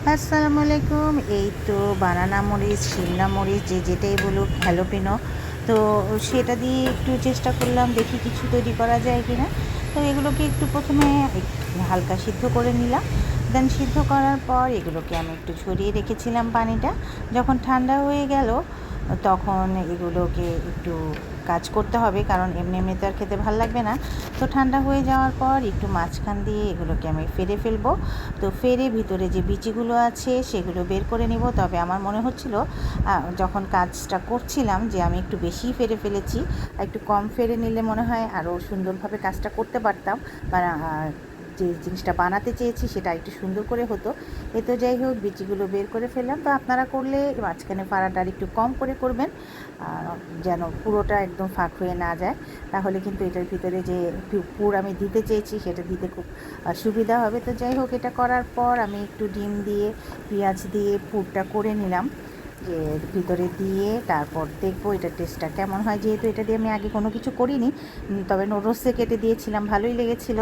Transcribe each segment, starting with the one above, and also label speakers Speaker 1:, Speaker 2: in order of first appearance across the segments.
Speaker 1: আসসালামু আলাইকুম। এই তো বানানা মরিচ, শিমলা মরিচ যে যেটাই বলুক হ্যালোপিনো। তো সেটা দিয়ে একটু চেষ্টা করলাম দেখি কিছু তৈরি করা যায় কি না। তো এগুলোকে একটু প্রথমে হালকা সিদ্ধ করে নিলাম। দেন সিদ্ধ করার পর এগুলোকে আমি একটু ছড়িয়ে রেখেছিলাম পানিটা। যখন ঠান্ডা হয়ে গেল তখন এগুলোকে একটু কাজ করতে হবে, কারণ এমনি এমনি তো আর খেতে ভাল লাগবে না। তো ঠান্ডা হয়ে যাওয়ার পর একটু মাঝখান দিয়ে এগুলোকে আমি ফেলে ফেলবো। তো ফেরে ভিতরে যে বিচিগুলো আছে সেগুলো বের করে নিব। তবে আমার মনে হচ্ছিল যখন কাজটা করছিলাম যে আমি একটু বেশিই ফেরে ফেলেছি, একটু কম ফেরে নিলে মনে হয় আরও সুন্দরভাবে কাজটা করতে পারতাম, বা যে জিনিসটা বানাতে চেয়েছি সেটা একটু সুন্দর করে হতো। এ তো যাই হোক, বিচিগুলো বের করে ফেললাম। তো আপনারা করলে মাঝখানে ফাড়াটা আর একটু কম করে করবেন, যেন পুরোটা একদম ফাঁক হয়ে না যায়। তাহলে কিন্তু এটার ভিতরে যে পুর আমি দিতে চেয়েছি সেটা দিতে খুব সুবিধা হবে। তো যাই হোক, এটা করার পর আমি একটু ডিম দিয়ে পেঁয়াজ দিয়ে পুরটা করে নিলাম, যে ভিতরে দিয়ে তারপর দেখবো এটার টেস্টটা কেমন হয়। যেহেতু এটা দিয়ে আমি আগে কোনো কিছু করিনি, তবে নুডলসে কেটে দিয়েছিলাম, ভালোই লেগেছিল।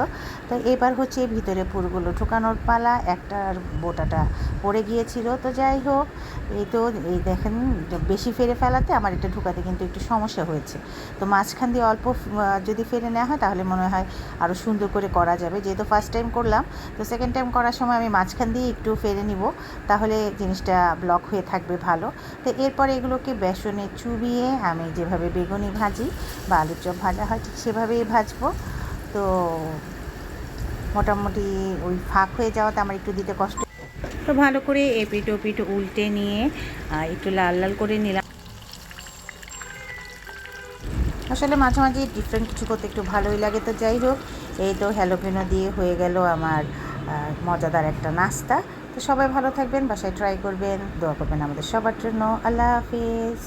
Speaker 1: তো এবার হচ্ছে ভিতরে পুরগুলো ঢোকানোর পালা। একটার বোটাটা পড়ে গিয়েছিল। তো যাই হোক, এই তো এই দেখেন, বেশি ফেরে ফেলাতে আমার এটা ঢোকাতে কিন্তু একটু সমস্যা হয়েছে। তো মাঝখান দিয়ে অল্প যদি ফেরে নেওয়া হয় তাহলে মনে হয় আরও সুন্দর করে করা যাবে। যেহেতু ফার্স্ট টাইম করলাম, তো সেকেন্ড টাইম করার সময় আমি মাঝখান দিয়ে একটু ফেরে নিব, তাহলে জিনিসটা ব্লক হয়ে থাকবে ভালো। তো এরপরে এগুলোকে বেসনে চুবিয়ে আমি যেভাবে বেগুনি ভাজি বা আলুর চপ ভাজা হয় ঠিক সেভাবেই ভাজবো। তো মোটামুটি ওই ফাঁক হয়ে যাওয়াতে আমার একটু দিতে কষ্ট। তো ভালো করে এপিঠ ওপিঠ উল্টে নিয়ে একটু লাল লাল করে নিলাম। আসলে মাঝে মাঝে ডিফারেন্ট কিছু করতে একটু ভালোই লাগে। তো যাই হোক, এই তো হ্যালোপিনো দিয়ে হয়ে গেল আমার মজাদার একটা নাস্তা। তো সবাই ভালো থাকবেন, বাসায় ট্রাই করবেন, দোয়া করবেন আমাদের সবার জন্য। আল্লাহ হাফিজ।